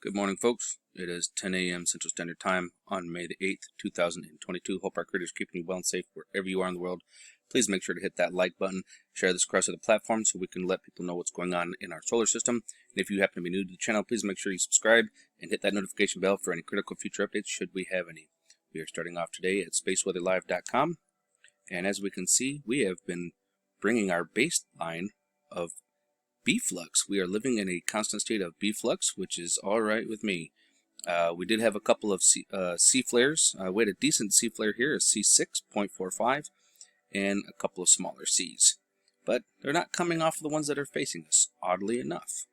Good morning, folks. It is 10 a.m. Central Standard Time on May the 8th, 2022. Hope our creators keeping you well and safe wherever you are in the world. Please make sure to hit that like button, share this across other platforms so we can let people know what's going on in our solar system. And if you happen to be new to the channel, please make sure you subscribe and hit that notification bell for any critical future updates should we have any. We are starting off today at spaceweatherlive.com, and as we can see, we have been bringing our baseline of B-flux. We are living in a constant state of B-flux, which is all right with me. We did have a couple of C flares. We had a decent C flare here, a C6.45, and a couple of smaller Cs. But they're not coming off of the ones that are facing us, oddly enough.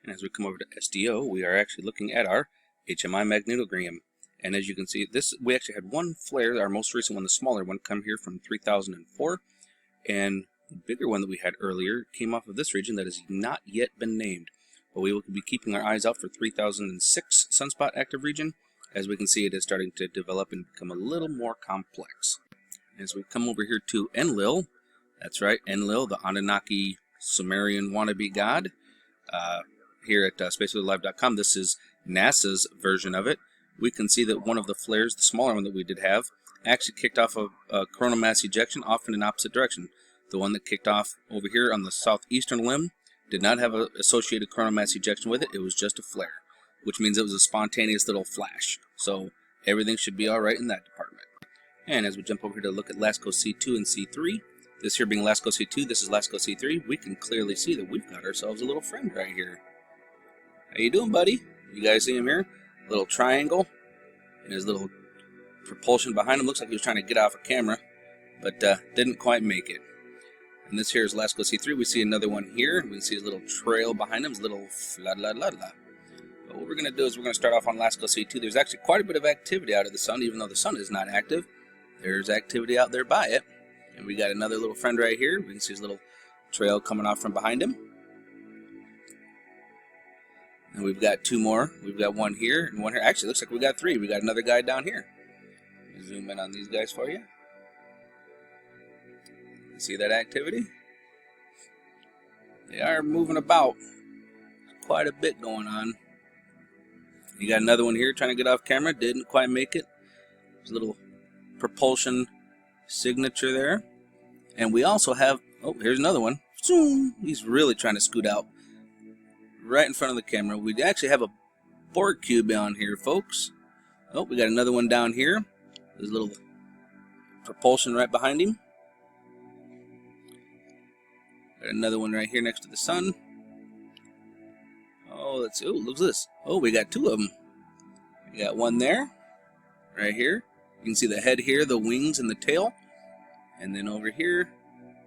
And as we come over to SDO, we are actually looking at our Hmi Magnetogram. And as you can see, we actually had one flare, our most recent one, the smaller one, come here from 3004. And the bigger one that we had earlier came off of this region that has not yet been named. But we will be keeping our eyes out for 3006 sunspot active region. As we can see, it is starting to develop and become a little more complex. As we come over here to Enlil, that's right, Enlil, the Anunnaki Sumerian wannabe god. Here at spaceweatherlive.com, this is NASA's version of it. We can see that one of the flares, the smaller one that we did have, actually kicked off a coronal mass ejection off in an opposite direction. The one that kicked off over here on the southeastern limb did not have an associated coronal mass ejection with it. It was just a flare, which means it was a spontaneous little flash. So everything should be all right in that department. And as we jump over here to look at LASCO C2 and C3, this here being LASCO C2, this is LASCO C3, we can clearly see that we've got ourselves a little friend right here. How you doing, buddy? You guys see him here? Little triangle and his little propulsion behind him. Looks like he was trying to get off a camera, but didn't quite make it. And this here is LASCO C3. We see another one here. We can see his little trail behind him, his little fla-la-la-la. But what we're going to do is we're going to start off on LASCO C2. There's actually quite a bit of activity out of the sun, even though the sun is not active. There's activity out there by it. And we got another little friend right here. We can see his little trail coming off from behind him. And we've got two more. We've got one here and one here. Actually, looks like we got three. We got another guy down here. Let me zoom in on these guys for you. See that activity? They are moving about. Quite a bit going on. You got another one here trying to get off camera. Didn't quite make it. There's a little propulsion signature there. And we also have, oh, here's another one. Zoom. He's really trying to scoot out right in front of the camera. We actually have a Borg cube on here, folks. Oh, we got another one down here. There's a little propulsion right behind him. Got another one right here next to the sun. Oh, let's see. Oh, look at this. Oh, we got two of them. We got one there, right here. You can see the head here, the wings, and the tail. And then over here,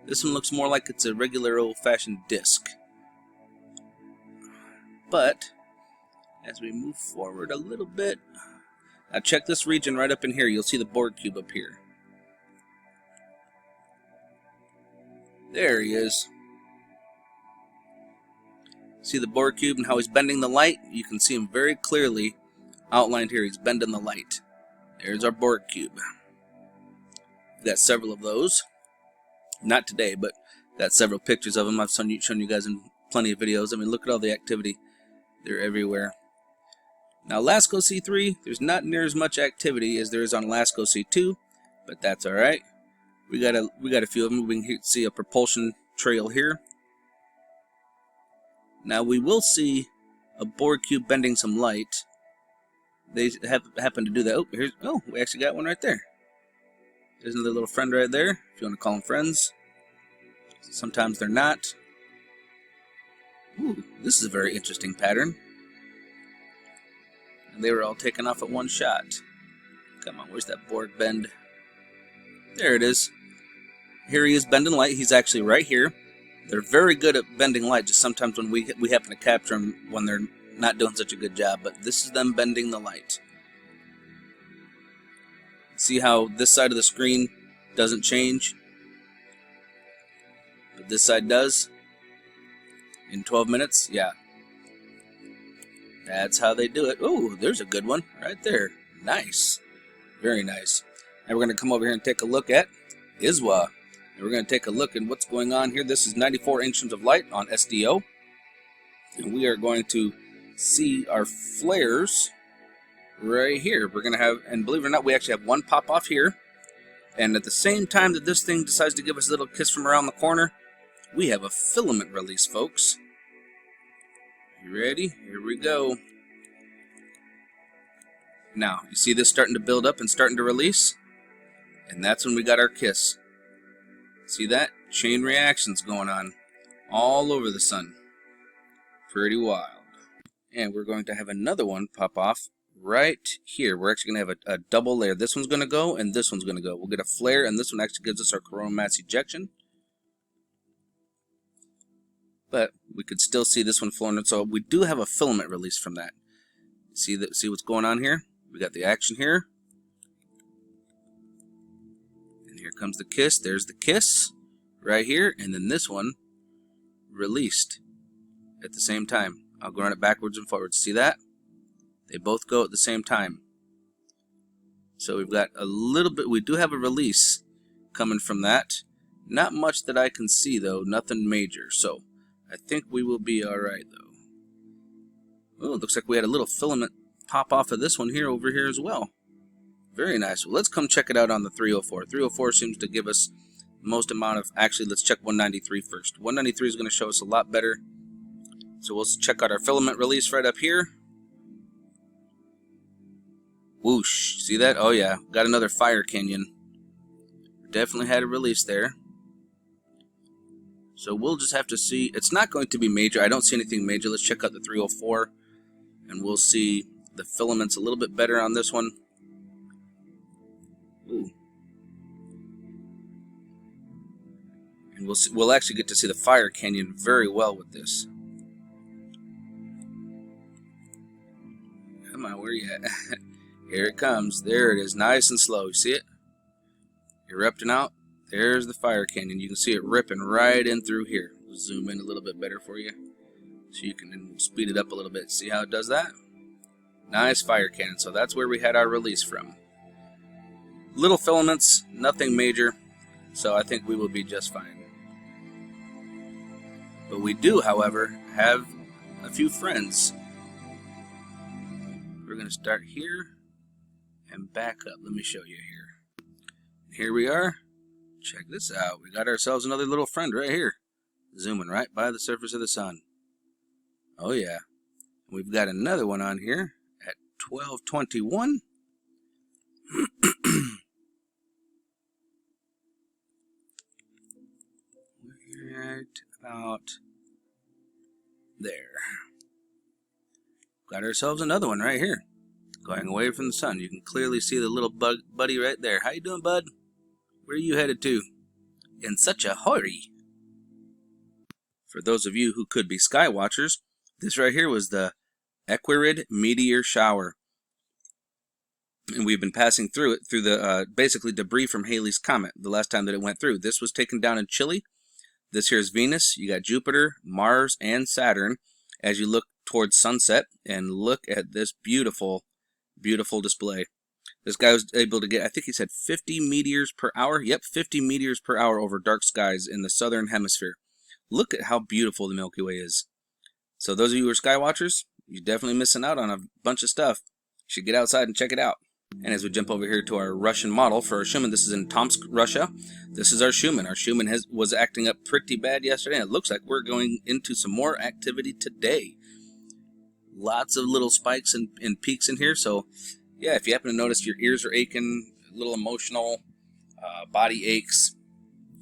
this one looks more like it's a regular old-fashioned disc. But as we move forward a little bit, now check this region right up in here. You'll see the Borg cube up here. There he is. See the Borg cube and how he's bending the light? You can see him very clearly outlined here. He's bending the light. There's our Borg cube. We've got several of those. Not today, but got several pictures of them. I've shown you guys in plenty of videos. I mean, look at all the activity. They're everywhere. Now, LASCO C3, there's not near as much activity as there is on LASCO C2, but that's all right. We got a few of them. We can see a propulsion trail here. Now we will see a Borg cube bending some light. They happen to do that. Oh, we actually got one right there. There's another little friend right there, if you want to call them friends. Sometimes they're not. Ooh, this is a very interesting pattern. And they were all taken off at one shot. Come on, where's that Borg bend? There it is. Here he is bending light. He's actually right here. They're very good at bending light, just sometimes when we happen to capture them when they're not doing such a good job. But this is them bending the light. See how this side of the screen doesn't change? But this side does? In 12 minutes? Yeah. That's how they do it. Oh, there's a good one right there. Nice. Very nice. Now we're going to come over here and take a look at ISWA. And we're going to take a look at what's going on here. This is 94 angstroms of light on SDO. And we are going to see our flares right here. We're going to have, and believe it or not, we actually have one pop off here. And at the same time that this thing decides to give us a little kiss from around the corner, we have a filament release, folks. You ready? Here we go. Now, you see this starting to build up and starting to release? And that's when we got our kiss. See that? Chain reactions going on all over the sun. Pretty wild. And we're going to have another one pop off right here. We're actually going to have a double layer. This one's going to go, and this one's going to go. We'll get a flare, and this one actually gives us our coronal mass ejection. But we could still see this one flowing. So we do have a filament release from that. See what's going on here? We got the action here. And here comes the kiss. There's the kiss right here. And then this one released at the same time. I'll go run it backwards and forwards. See that? They both go at the same time. So we've got a little bit, we do have a release coming from that. Not much that I can see though, nothing major. So I think we will be alright though. Oh, it looks like we had a little filament pop off of this one here over here as well. Very nice. Well, let's come check it out on the 304. 304 seems to give us the most amount of, actually let's check 193 first. 193 is going to show us a lot better. So we'll check out our filament release right up here. Whoosh, see that? Oh yeah, got another fire canyon. Definitely had a release there. So we'll just have to see. It's not going to be major. I don't see anything major. Let's check out the 304. And we'll see the filaments a little bit better on this one. Ooh. And we'll actually get to see the fire canyon very well with this. Come on, where you at? Here it comes. There it is. Nice and slow. You see it? Erupting out. There's the fire canyon. You can see it ripping right in through here. We'll zoom in a little bit better for you so you can speed it up a little bit. See how it does that? Nice fire cannon. So that's where we had our release from. Little filaments, nothing major. So I think we will be just fine. But we do, however, have a few friends. We're going to start here and back up. Let me show you here. Here we are. Check this out. We got ourselves another little friend right here. Zooming right by the surface of the sun. Oh yeah. We've got another one on here at 1221. Right about there. Got ourselves another one right here. Going away from the sun. You can clearly see the little buddy right there. How you doing, bud? Where are you headed to? In such a hurry. For those of you who could be sky watchers, this right here was the Ecuad meteor shower. And we've been passing through it, through the basically debris from Halley's Comet, the last time that it went through. This was taken down in Chile. This here is Venus. You got Jupiter, Mars, and Saturn as you look towards sunset. And look at this beautiful, beautiful display. This guy was able to get, I think he said 50 meteors per hour. Yep, 50 meteors per hour over dark skies in the southern hemisphere. Look at how beautiful the Milky Way is. So those of you who are sky watchers, you're definitely missing out on a bunch of stuff. You should get outside and check it out. And as we jump over here to our Russian model for our Schmann, this is in Tomsk, Russia. This is our Schmann. Our Schmann was acting up pretty bad yesterday, and it looks like we're going into some more activity today. Lots of little spikes and peaks in here, so yeah, if you happen to notice your ears are aching, a little emotional, body aches,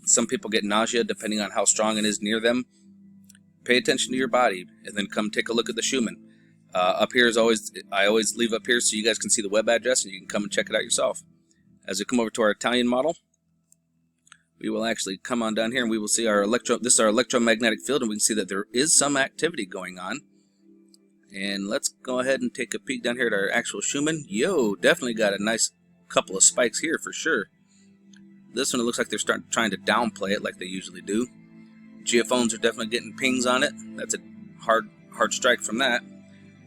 some people get nausea depending on how strong it is near them, pay attention to your body and then come take a look at the Schmann. Up here is I always leave up here so you guys can see the web address and you can come and check it out yourself. As we come over to our Italian model, we will actually come on down here and we will see our this is our electromagnetic field, and we can see that there is some activity going on. And let's go ahead and take a peek down here at our actual Schmann. Yo, definitely got a nice couple of spikes here for sure. This one, it looks like they're trying to downplay it like they usually do. Geophones are definitely getting pings on it. That's a hard strike from that.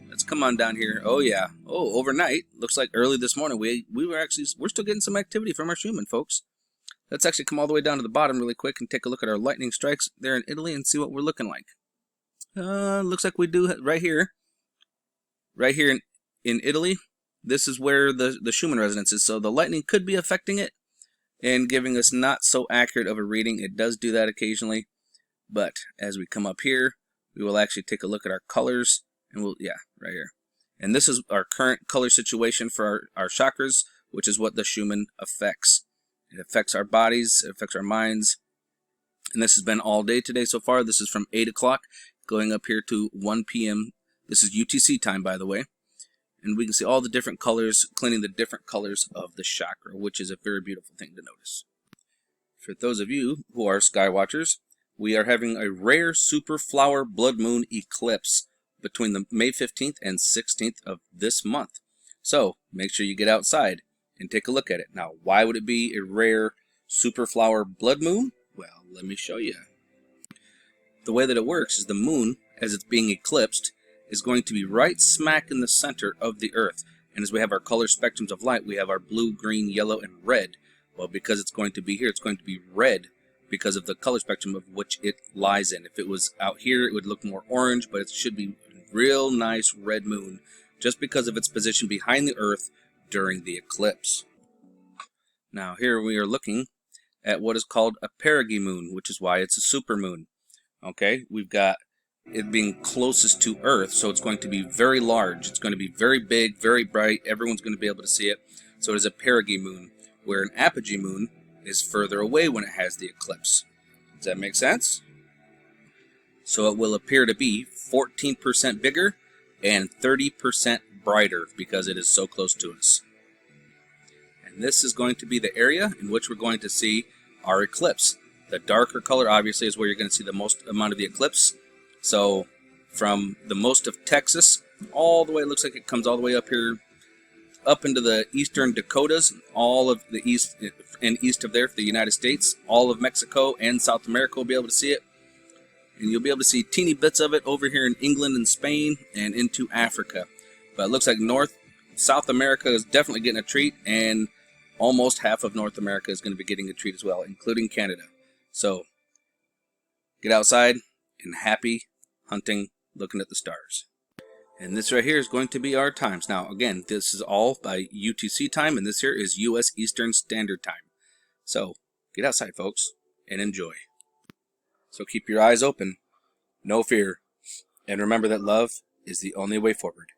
Let's come on down here. Oh yeah. Oh, overnight. Looks like early this morning we're still getting some activity from our Schmann, folks. Let's actually come all the way down to the bottom really quick and take a look at our lightning strikes there in Italy and see what we're looking like. Looks like we do right here. right here in Italy, this is where the Schmann resonance is. So the lightning could be affecting it and giving us not so accurate of a reading. It does do that occasionally. But as we come up here, we will actually take a look at our colors, and right here. And this is our current color situation for our chakras, which is what the Schmann affects. It affects our bodies, it affects our minds. And this has been all day today so far. This is from 8 o'clock going up here to 1 p.m. This is UTC time, by the way. And we can see all the different colors, cleaning the different colors of the chakra, which is a very beautiful thing to notice. For those of you who are sky watchers, we are having a rare super flower blood moon eclipse between the May 15th and 16th of this month. So make sure you get outside and take a look at it. Now, why would it be a rare super flower blood moon? Well, let me show you. The way that it works is the moon, as it's being eclipsed, is going to be right smack in the center of the Earth. And as we have our color spectrums of light, we have our blue, green, yellow, and red. Well, because it's going to be here, it's going to be red because of the color spectrum of which it lies in. If it was out here, it would look more orange, but it should be a real nice red moon just because of its position behind the Earth during the eclipse. Now here we are looking at what is called a Paraguay moon, which is why it's a supermoon. Okay, we've got it being closest to Earth, so it's going to be very large. It's going to be very big, very bright. Everyone's going to be able to see it. So it is a Paraguay moon, where an apogee moon is further away when it has the eclipse. Does that make sense? So it will appear to be 14% bigger and 30% brighter because it is so close to us. And this is going to be the area in which we're going to see our eclipse. The darker color obviously is where you're going to see the most amount of the eclipse. So from the most of Texas all the way, it looks like it comes all the way up here, up into the eastern Dakotas, all of the east and east of there for the United States, all of Mexico and South America will be able to see it. And you'll be able to see teeny bits of it over here in England and Spain and into Africa. But it looks like South America is definitely getting a treat, and almost half of North America is going to be getting a treat as well, including Canada. So get outside and happy hunting, looking at the stars. And this right here is going to be our times. Now, again, this is all by UTC time, and this here is U.S. Eastern Standard Time. So, get outside, folks, and enjoy. So keep your eyes open, no fear, and remember that love is the only way forward.